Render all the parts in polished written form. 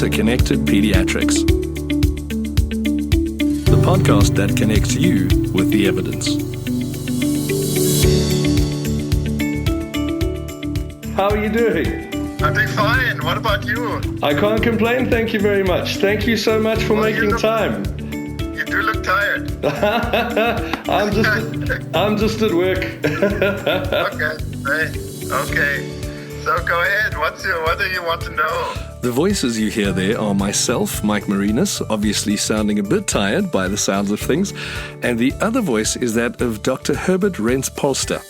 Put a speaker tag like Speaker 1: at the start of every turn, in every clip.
Speaker 1: Interconnected Pediatrics, the podcast that connects you with the evidence. How are you doing?
Speaker 2: I'm doing fine. What about you?
Speaker 1: I can't complain, thank you very much. Thank you so much for making time.
Speaker 2: You do look tired.
Speaker 1: I'm just at work.
Speaker 2: Okay. So go ahead. What do you want to know?
Speaker 1: The voices you hear there are myself, Mike Marinas, obviously sounding a bit tired by the sounds of things, and the other voice is that of Dr. Herbert Renz Polster.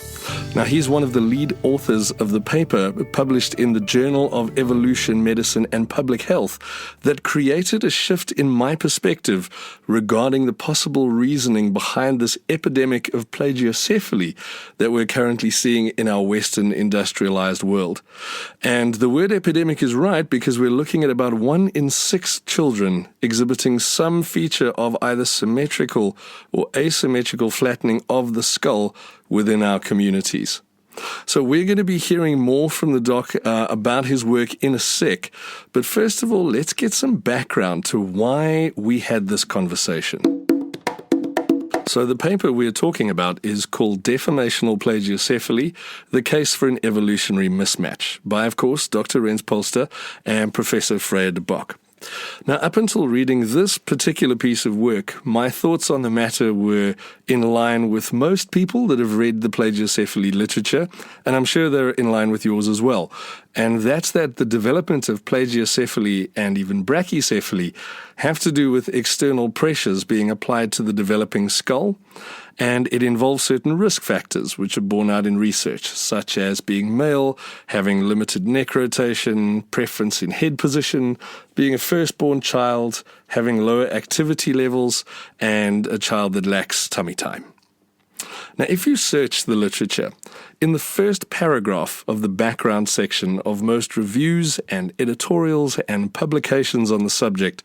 Speaker 1: Now, he's one of the lead authors of the paper published in the Journal of Evolution, Medicine and Public Health that created a shift in my perspective regarding the possible reasoning behind this epidemic of plagiocephaly that we're currently seeing in our Western industrialized world. And the word epidemic is right because we're looking at about 1 in 6 children exhibiting some feature of either symmetrical or asymmetrical flattening of the skull within our communities. So we're going to be hearing more from the doc about his work in a sec. But first of all, let's get some background to why we had this conversation. So the paper we're talking about is called Deformational Plagiocephaly, the Case for an Evolutionary Mismatch, by, of course, Dr. Renz Polster and Professor Freya de Bock. Now, up until reading this particular piece of work, my thoughts on the matter were in line with most people that have read the plagiocephaly literature, and I'm sure they're in line with yours as well. And that's that the development of plagiocephaly and even brachycephaly have to do with external pressures being applied to the developing skull, and it involves certain risk factors which are borne out in research, such as being male, having limited neck rotation, preference in head position, being a firstborn child, having lower activity levels, and a child that lacks tummy time. Now, if you search the literature, in the first paragraph of the background section of most reviews and editorials and publications on the subject,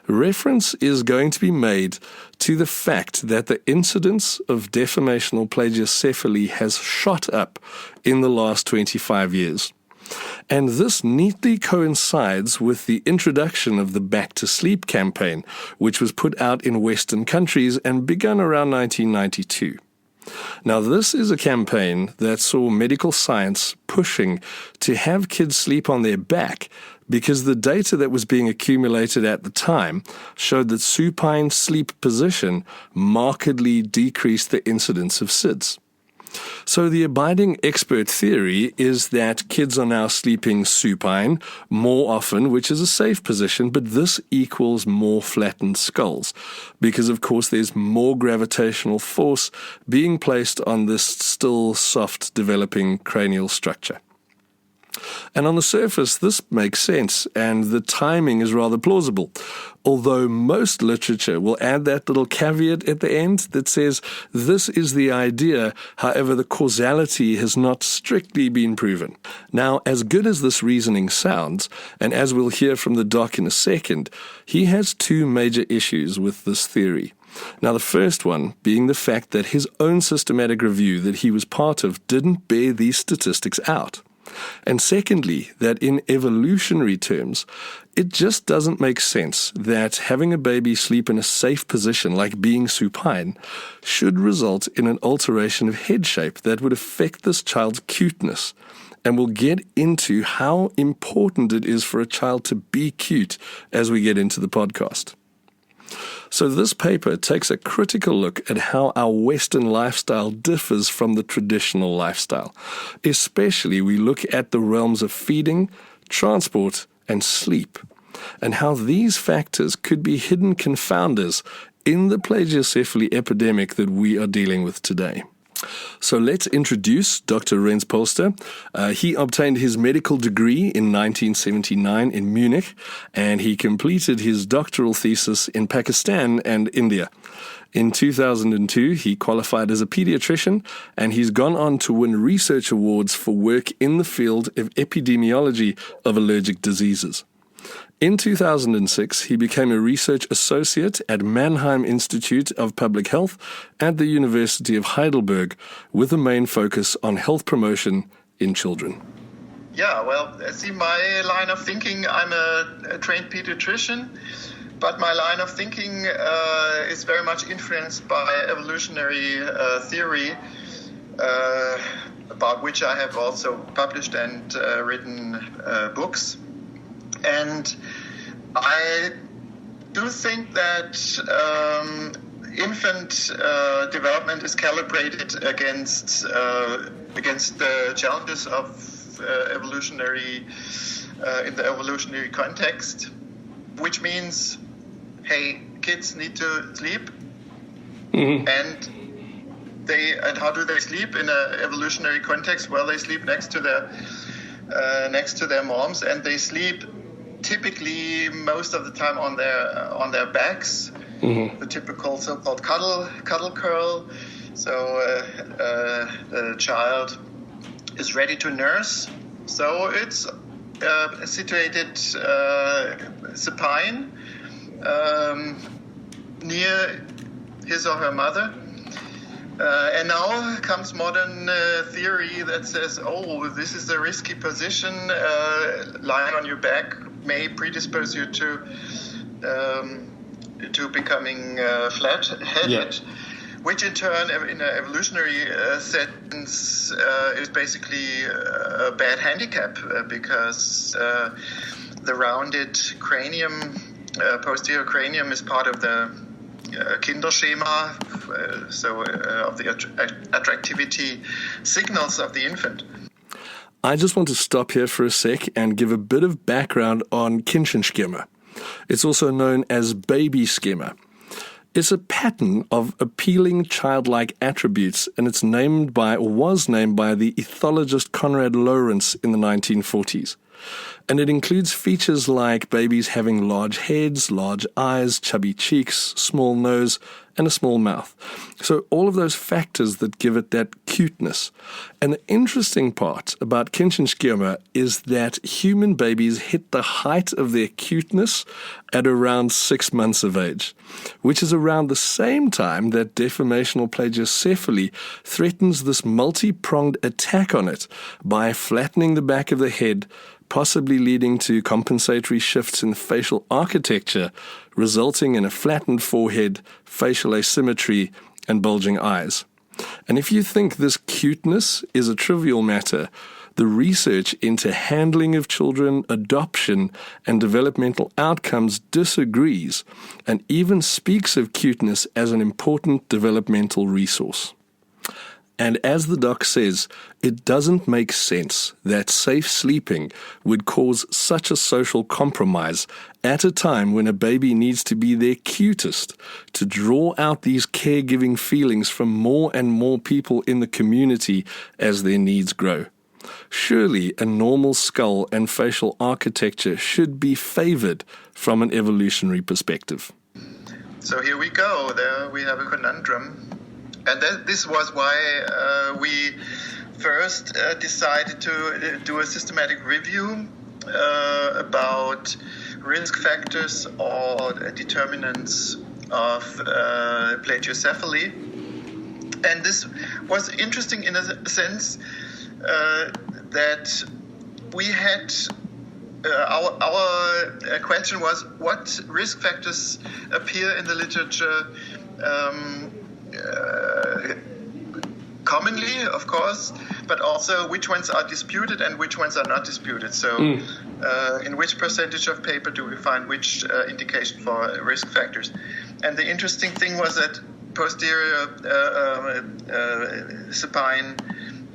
Speaker 1: reference is going to be made to the fact that the incidence of deformational plagiocephaly has shot up in the last 25 years. And this neatly coincides with the introduction of the Back to Sleep campaign, which was put out in Western countries and begun around 1992. Now, this is a campaign that saw medical science pushing to have kids sleep on their back because the data that was being accumulated at the time showed that supine sleep position markedly decreased the incidence of SIDS. So the abiding expert theory is that kids are now sleeping supine more often, which is a safe position, but this equals more flattened skulls because, of course, there's more gravitational force being placed on this still soft developing cranial structure. And on the surface, this makes sense, and the timing is rather plausible, although most literature will add that little caveat at the end that says this is the idea, however, the causality has not strictly been proven. Now, as good as this reasoning sounds, and as we'll hear from the doc in a second, he has 2 major issues with this theory. Now, the first one being the fact that his own systematic review that he was part of didn't bear these statistics out. And secondly, that in evolutionary terms, it just doesn't make sense that having a baby sleep in a safe position, like being supine, should result in an alteration of head shape that would affect this child's cuteness. And we'll get into how important it is for a child to be cute as we get into the podcast. So this paper takes a critical look at how our Western lifestyle differs from the traditional lifestyle. Especially we look at the realms of feeding, transport, and sleep, and how these factors could be hidden confounders in the plagiocephaly epidemic that we are dealing with today. So let's introduce Dr. Renz Polster. He obtained his medical degree in 1979 in Munich, and he completed his doctoral thesis in Pakistan and India. In 2002, he qualified as a pediatrician, and he's gone on to win research awards for work in the field of epidemiology of allergic diseases. In 2006, he became a research associate at Mannheim Institute of Public Health at the University of Heidelberg, with a main focus on health promotion in children.
Speaker 2: Yeah, well, see, my line of thinking, I'm a trained pediatrician, but my line of thinking is very much influenced by evolutionary theory, about which I have also published and written books. And I do think that infant development is calibrated against the challenges of evolutionary in the evolutionary context, which means, hey, kids need to sleep, and how do they sleep in an evolutionary context? Well, they sleep next to their moms, and they sleep typically most of the time on their backs, the typical so-called cuddle curl. So the child is ready to nurse. So it's situated supine near his or her mother. And now comes modern theory that says, oh, this is a risky position. Lying on your back may predispose you to becoming flat-headed, which in turn, in an evolutionary sense, is basically a bad handicap because the rounded cranium, posterior cranium, is part of the Kinderschema, of the attractivity signals of the infant.
Speaker 1: I just want to stop here for a sec and give a bit of background on Kindchenschema. It's also known as baby schema. It's a pattern of appealing childlike attributes, and was named by the ethologist Konrad Lorenz in the 1940s. And it includes features like babies having large heads, large eyes, chubby cheeks, small nose, and a small mouth. So all of those factors that give it that cuteness. And the interesting part about Kindchenschema is that human babies hit the height of their cuteness at around 6 months of age, which is around the same time that deformational plagiocephaly threatens this multi-pronged attack on it by flattening the back of the head, possibly leading to compensatory shifts in facial architecture, resulting in a flattened forehead, facial asymmetry, and bulging eyes. And if you think this cuteness is a trivial matter, the research into handling of children, adoption, and developmental outcomes disagrees and even speaks of cuteness as an important developmental resource. And as the doc says, it doesn't make sense that safe sleeping would cause such a social compromise at a time when a baby needs to be their cutest to draw out these caregiving feelings from more and more people in the community as their needs grow. Surely a normal skull and facial architecture should be favored from an evolutionary perspective.
Speaker 2: So here we go. There we have a conundrum. And this was why we first decided to do a systematic review about risk factors or determinants of plagiocephaly. And this was interesting in a sense that we had our question was, what risk factors appear in the literature commonly, of course, but also which ones are disputed and which ones are not disputed. So in which percentage of paper do we find which indication for risk factors? And the interesting thing was that posterior supine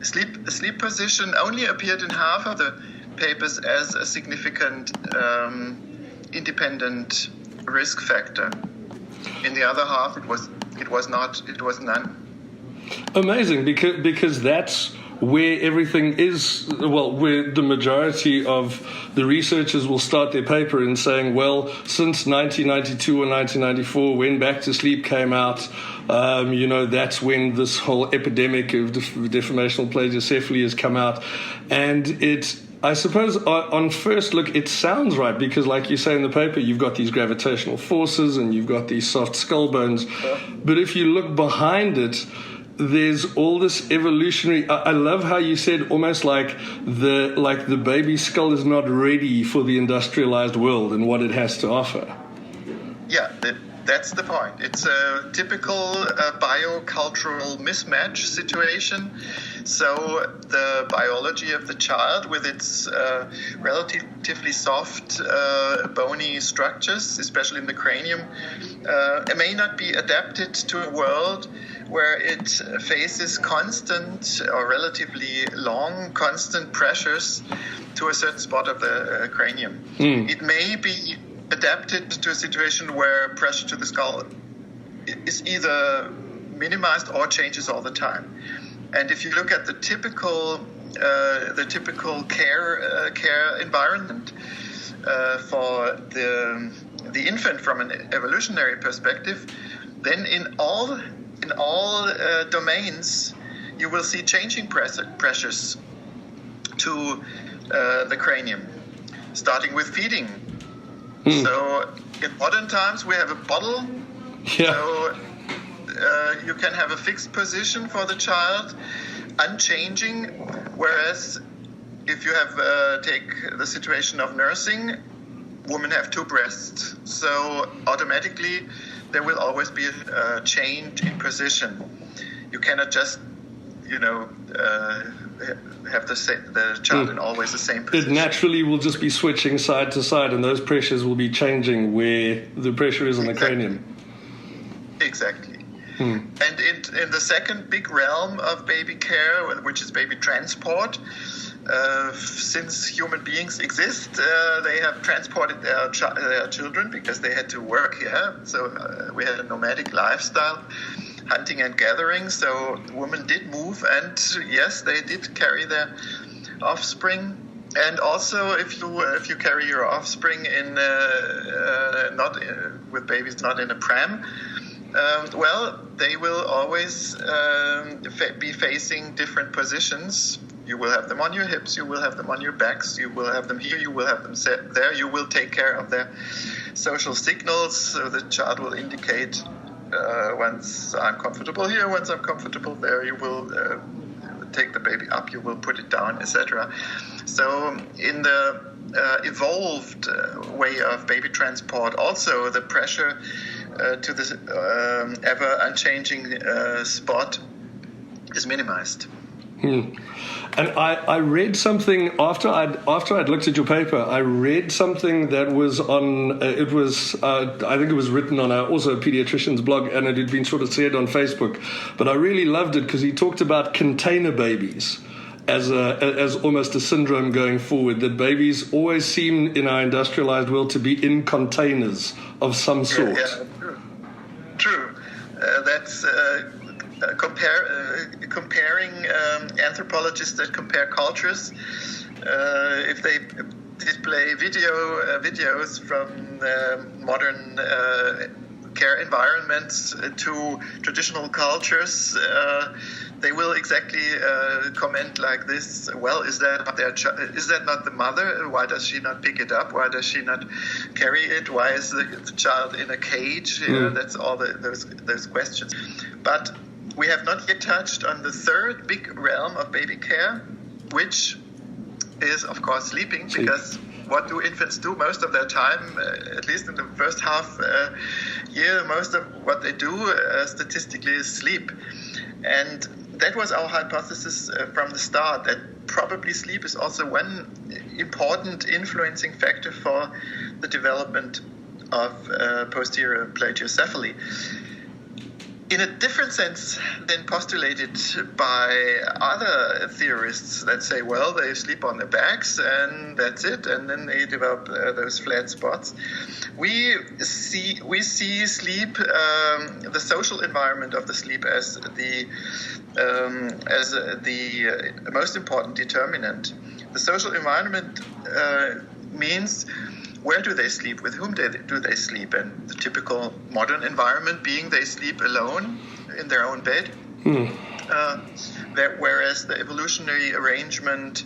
Speaker 2: sleep position only appeared in half of the papers as a significant independent risk factor. In the other half, it was none.
Speaker 1: Amazing, because that's where everything is, where the majority of the researchers will start their paper in saying, well, since 1992 or 1994, when Back to Sleep came out, that's when this whole epidemic of deformational plagiocephaly has come out. And I suppose on first look, it sounds right because, like you say in the paper, you've got these gravitational forces and you've got these soft skull bones. But if you look behind it, there's all this evolutionary. I love how you said almost like the baby skull is not ready for the industrialized world and what it has to offer.
Speaker 2: Yeah, that's the point. It's a typical biocultural mismatch situation. So the biology of the child, with its relatively soft, bony structures, especially in the cranium, it may not be adapted to a world where it faces constant or relatively long, constant pressures to a certain spot of the cranium. It may be adapted to a situation where pressure to the skull is either minimized or changes all the time. And if you look at the typical care environment for the infant from an evolutionary perspective, then in all domains you will see changing pressures to the cranium, starting with feeding. So in modern times we have a bottle.
Speaker 1: Yeah.
Speaker 2: So you can have a fixed position for the child, unchanging, whereas if you have take the situation of nursing, women have two breasts, so automatically there will always be a change in position. You cannot just have the child in always the same position.
Speaker 1: It naturally will just be switching side to side, and those pressures will be changing where the pressure is on the cranium.
Speaker 2: Exactly. And in the second big realm of baby care, which is baby transport, since human beings exist, they have transported their children because they had to work here. So we had a nomadic lifestyle, hunting and gathering. So women did move, and yes, they did carry their offspring. And also, if you carry your offspring in with babies not in a pram, well, they will always be facing different positions. You will have them on your hips, you will have them on your backs, you will have them here, you will have them there. You will take care of their social signals, so the child will indicate once I'm comfortable here, once I'm comfortable there. You will take the baby up, you will put it down, etc. So in the evolved way of baby transport, also the pressure to this ever unchanging spot is minimized.
Speaker 1: And I read something after I'd looked at your paper. I read something that was on. I think it was written on also a pediatrician's blog, and it had been sort of said on Facebook. But I really loved it because he talked about container babies as almost a syndrome going forward. That babies always seem in our industrialized world to be in containers of some sort.
Speaker 2: Yeah, true. That's. Comparing anthropologists that compare cultures, if they display videos from modern care environments to traditional cultures, they will exactly comment like this. Well, is that not the mother? Why does she not pick it up? Why does she not carry it? Why is the child in a cage? That's all those questions. But we have not yet touched on the third big realm of baby care, which is, of course, sleeping. Because what do infants do most of their time, at least in the first half year, most of what they do statistically is sleep. And that was our hypothesis from the start, that probably sleep is also one important influencing factor for the development of posterior plagiocephaly. In a different sense than postulated by other theorists that say, well, they sleep on their backs and that's it, and then they develop those flat spots. We see sleep, the social environment of the sleep, as the most important determinant. The social environment means, where do they sleep? With whom do they sleep? And the typical modern environment being they sleep alone in their own bed. Whereas the evolutionary arrangement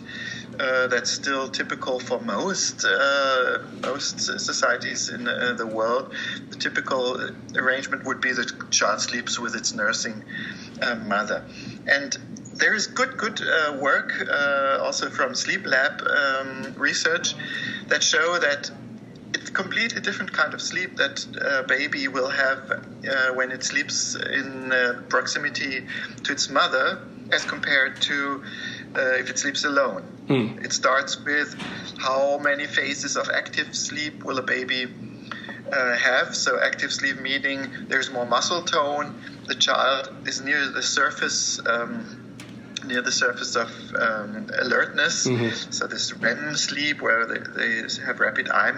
Speaker 2: that's still typical for most societies in the world. The typical arrangement would be the child sleeps with its nursing mother. And there is good work also from sleep lab research that show that it's a completely different kind of sleep that a baby will have when it sleeps in proximity to its mother as compared to if it sleeps alone. It starts with how many phases of active sleep will a baby have. So active sleep meaning there's more muscle tone, the child is near the surface of alertness. So this REM sleep where they have rapid eye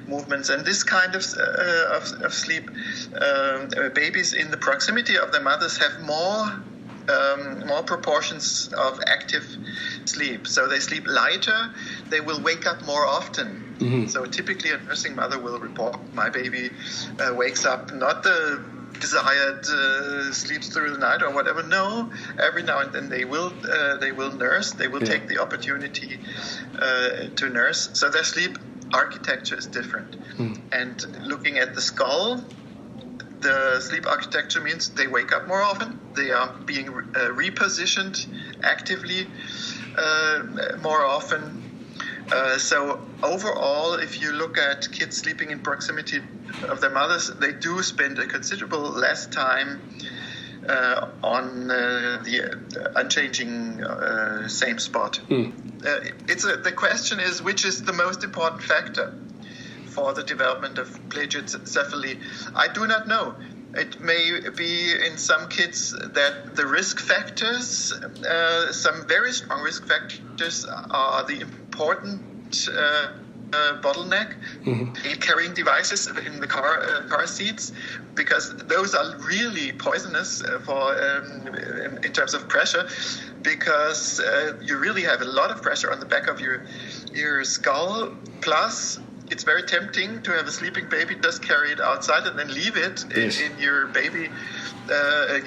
Speaker 2: movements, and this kind of sleep, babies in the proximity of their mothers have more proportions of active sleep. So they sleep lighter, they will wake up more often. So typically a nursing mother will report, my baby wakes up, not the desired sleeps through the night or whatever. No, every now and then they will nurse. They will take the opportunity to nurse. So their sleep architecture is different. And looking at the skull, the sleep architecture means they wake up more often. They are being repositioned actively more often. So overall, if you look at kids sleeping in proximity of their mothers, they do spend a considerable less time on the unchanging same spot. The question is, which is the most important factor for the development of plagiocephaly? I do not know. It may be in some kids that the risk factors, some very strong risk factors, are the important bottleneck in carrying devices in the car seats, because those are really poisonous for in terms of pressure, because you really have a lot of pressure on the back of your skull. Plus, it's very tempting to have a sleeping baby, just carry it outside and then leave it in your baby,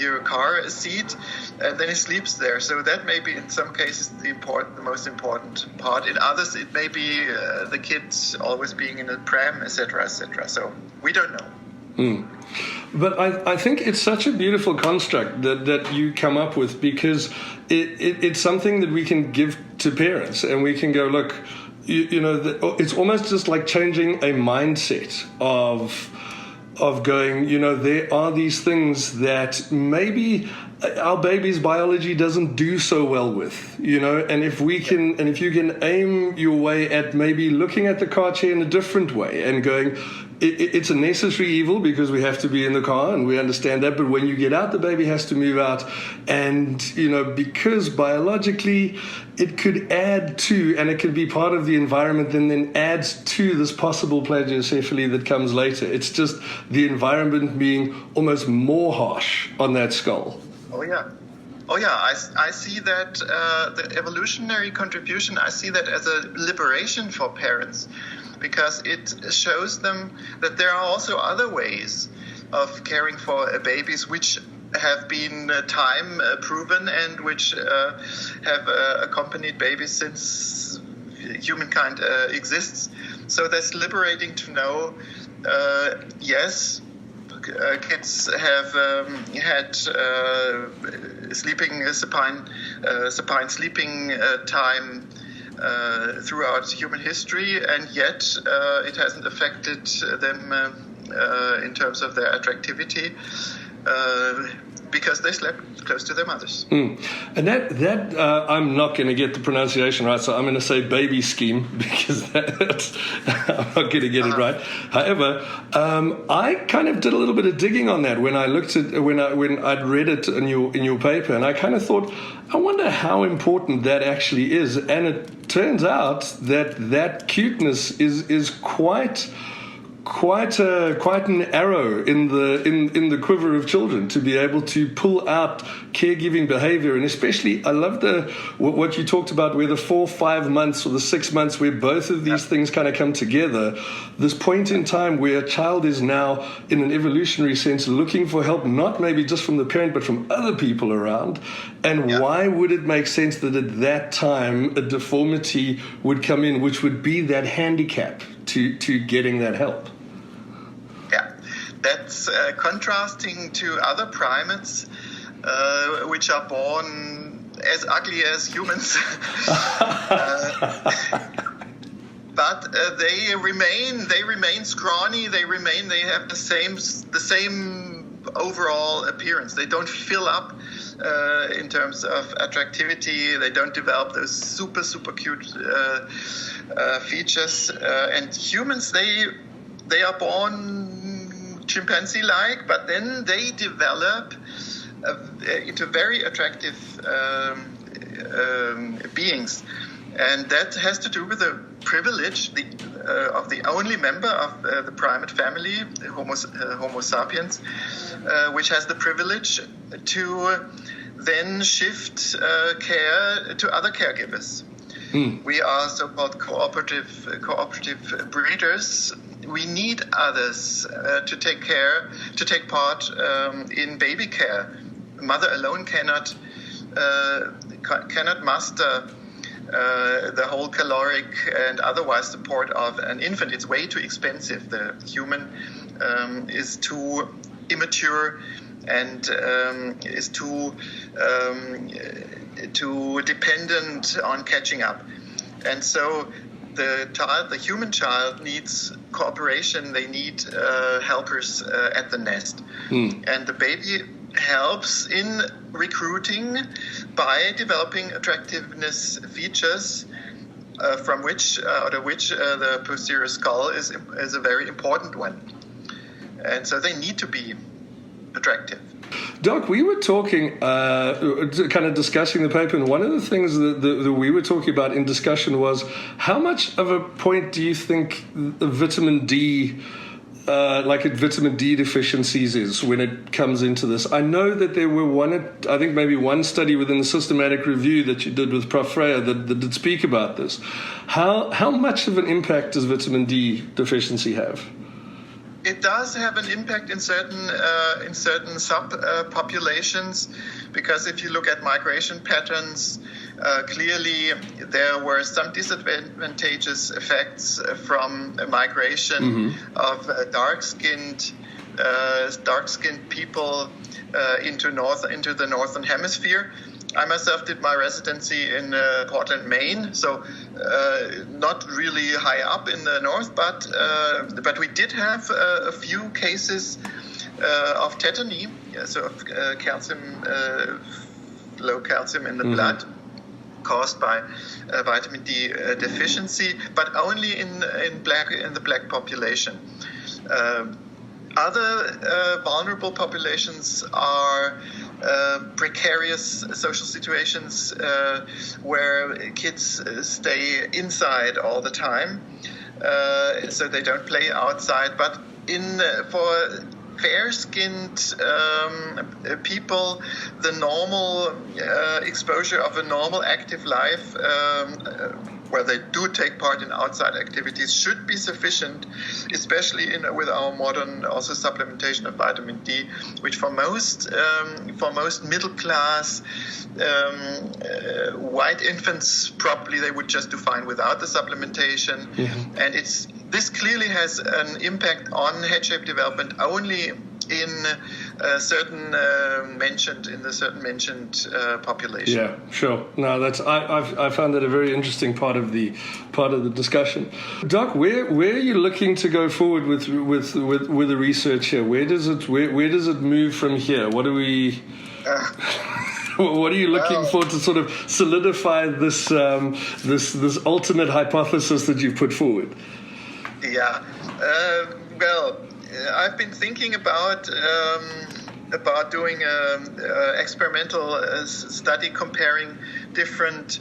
Speaker 2: your car seat, and then he sleeps there. So that may be in some cases the most important part. In others, it may be the kids always being in a pram, etc., etc. So we don't know.
Speaker 1: But I think it's such a beautiful construct that you come up with, because it's something that we can give to parents, and we can go, look, it's almost just like changing a mindset of going, there are these things that maybe our baby's biology doesn't do so well with, and if you can aim your way at maybe looking at the car chair in a different way and going, it's a necessary evil because we have to be in the car and we understand that, but when you get out, the baby has to move out, and because biologically it could add to, and it could be part of the environment and then adds to this possible plagiocephaly that comes later. It's just the environment being almost more harsh on that skull.
Speaker 2: Oh yeah, I see that the evolutionary contribution, I see that as a liberation for parents, because it shows them that there are also other ways of caring for babies which have been time proven and which have accompanied babies since humankind exists. So that's liberating to know, yes, kids have had supine sleeping time throughout human history, and yet it hasn't affected them in terms of their attractivity, because they slept close to their mothers. And
Speaker 1: that I'm not going to get the pronunciation right, so I'm going to say baby scheme, because that's, I'm not going to get it right. However, I kind of did a little bit of digging on that when I looked at when I'd read it in your paper, and I kind of thought, I wonder how important that actually is. And it turns out that cuteness is quite quite an arrow in the quiver of children to be able to pull out caregiving behavior. And especially, I love what you talked about, where the 4, 5 months or the 6 months where both of these things kind of come together. This point in time where a child is now, in an evolutionary sense, looking for help, not maybe just from the parent, but from other people around. And why would it make sense that at that time a deformity would come in, which would be that handicap to getting that help?
Speaker 2: Yeah, that's contrasting to other primates, which are born as ugly as humans. But they remain scrawny. They have the same overall appearance. They don't fill up in terms of attractivity. They don't develop those super cute features. And humans, they are born chimpanzee-like, but then they develop into very attractive beings. And that has to do with the privilege of the only member of the primate family, Homo sapiens, which has the privilege to then shift care to other caregivers. We are so-called cooperative breeders. We need others to take part in baby care. Mother alone cannot master the whole caloric and otherwise support of an infant. It's way too expensive. The human is too immature and is too dependent on catching up. And so the human child needs cooperation. They need helpers at the nest. And the baby helps in recruiting by developing attractiveness features from which the posterior skull is a very important one. And so they need to be attractive.
Speaker 1: Doc, we were talking, kind of discussing the paper, and one of the things that we were talking about in discussion was how much of a point do you think vitamin D, vitamin D deficiencies is when it comes into this? I know that there were one study within the systematic review that you did with Prof. Freya that did speak about this. How much of an impact does vitamin D deficiency have?
Speaker 2: It does have an impact in certain subpopulations, because if you look at migration patterns, clearly there were some disadvantageous effects from migration of dark-skinned people into the northern hemisphere. I myself did my residency in Portland, Maine, so not really high up in the north, but we did have a few cases of tetany, so of calcium, low calcium in the blood, caused by vitamin D deficiency, but only in the black population. Other vulnerable populations are precarious social situations where kids stay inside all the time, so they don't play outside. But for fair-skinned people, the normal exposure of a normal active life, where they do take part in outside activities, should be sufficient, especially with our modern also supplementation of vitamin D, which for most middle class white infants, probably they would just do fine without the supplementation. And this clearly has an impact on head shape development only in certain mentioned population. Yeah,
Speaker 1: sure. No, I found that a very interesting part of the discussion. Doc, where are you looking to go forward with the research here? Where does it move from here? What are we? What are you looking for to sort of solidify this alternate hypothesis that you've put forward?
Speaker 2: Yeah. I've been thinking about doing an experimental study comparing different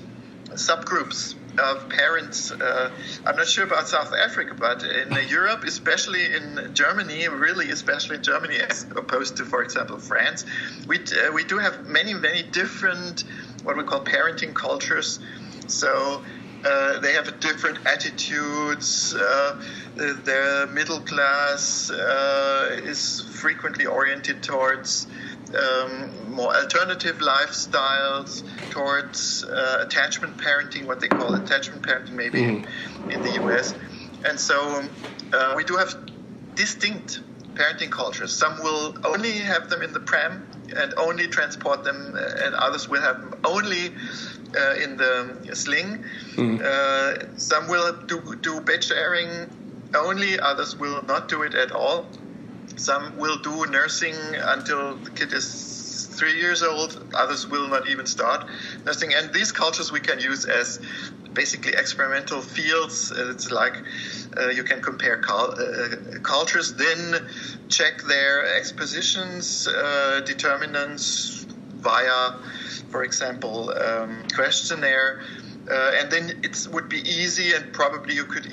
Speaker 2: subgroups of parents. I'm not sure about South Africa, but in Europe, especially in Germany, really especially in Germany, as opposed to, for example, France, we do have many different what we call parenting cultures. So they have different attitudes. Their middle class is frequently oriented towards more alternative lifestyles, towards attachment parenting, what they call attachment parenting maybe in the US. And so we do have distinct parenting cultures. Some will only have them in the pram and only transport them, and others will have them only in the sling. Some will do bed sharing only, others will not do it at all. Some will do nursing until the kid is 3 years old. Others will not even start nursing. And these cultures we can use as basically experimental fields. It's like you can compare cultures, then check their expositions, determinants via, for example, questionnaire. And then it would be easy, and probably you could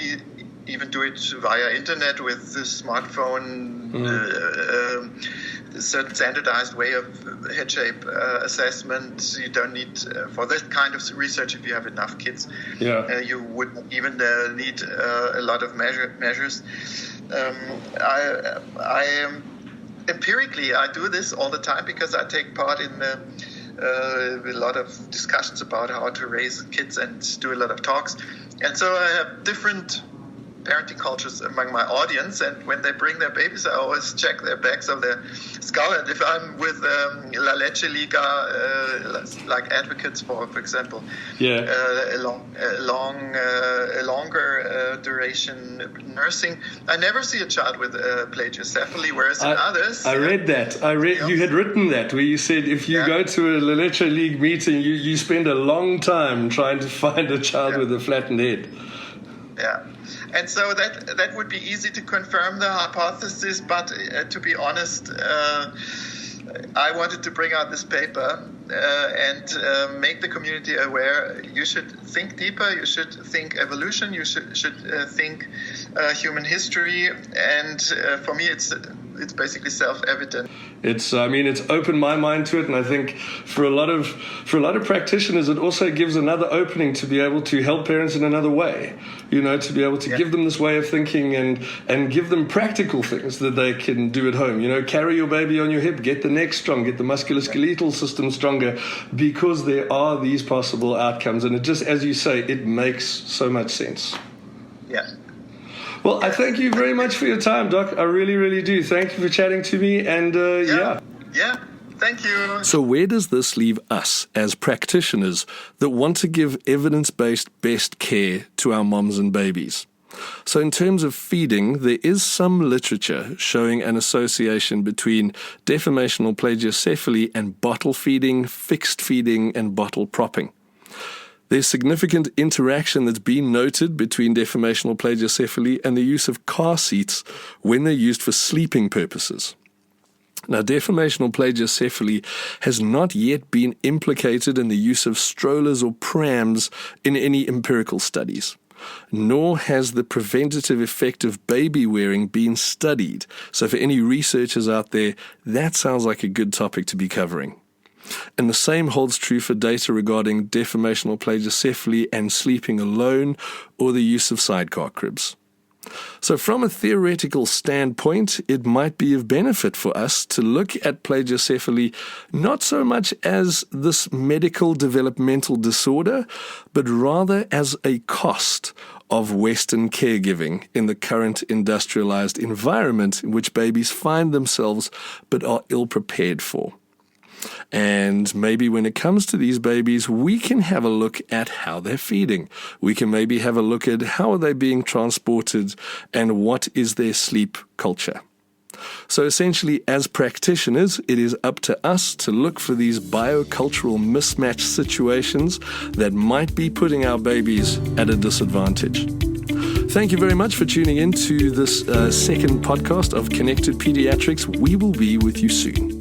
Speaker 2: even do it via internet with the smartphone, certain standardized way of head shape assessment. You don't need, for that kind of research, if you have enough kids, you wouldn't even need a lot of measures. Empirically, I do this all the time because I take part in a lot of discussions about how to raise kids and do a lot of talks. And so I have different parenting cultures among my audience, and when they bring their babies, I always check their backs of their skull. And if I'm with La Leche Liga, like advocates for example, a longer duration nursing, I never see a child with plagiocephaly, whereas in others...
Speaker 1: I read you had written that, where you said if you go to a La Leche League meeting, you spend a long time trying to find a child with a flattened head.
Speaker 2: Yeah. And so that would be easy to confirm the hypothesis, but to be honest, I wanted to bring out this paper and make the community aware. You should think deeper, you should think evolution, you should think human history, and for me it's basically self-evident.
Speaker 1: It's opened my mind to it, and I think for a lot of practitioners, it also gives another opening to be able to help parents in another way. To be able to give them this way of thinking and give them practical things that they can do at home. Carry your baby on your hip, get the neck strong, get the musculoskeletal system stronger, because there are these possible outcomes, and it just, as you say, it makes so much sense.
Speaker 2: Yeah.
Speaker 1: Well, I thank you very much for your time, Doc. I really, really do. Thank you for chatting to me. And
Speaker 2: Yeah, thank you.
Speaker 1: So where does this leave us as practitioners that want to give evidence-based best care to our moms and babies? So in terms of feeding, there is some literature showing an association between deformational plagiocephaly and bottle feeding, fixed feeding, and bottle propping. There's significant interaction that's been noted between deformational plagiocephaly and the use of car seats when they're used for sleeping purposes. Now, deformational plagiocephaly has not yet been implicated in the use of strollers or prams in any empirical studies, nor has the preventative effect of baby wearing been studied. So for any researchers out there, that sounds like a good topic to be covering. And the same holds true for data regarding deformational plagiocephaly and sleeping alone or the use of sidecar cribs. So from a theoretical standpoint, it might be of benefit for us to look at plagiocephaly not so much as this medical developmental disorder, but rather as a cost of Western caregiving in the current industrialized environment in which babies find themselves but are ill prepared for. And maybe when it comes to these babies, we can have a look at how they're feeding. We can maybe have a look at how are they being transported and what is their sleep culture. So essentially, as practitioners, it is up to us to look for these biocultural mismatch situations that might be putting our babies at a disadvantage. Thank you very much for tuning in to this second podcast of Connected Pediatrics. We will be with you soon.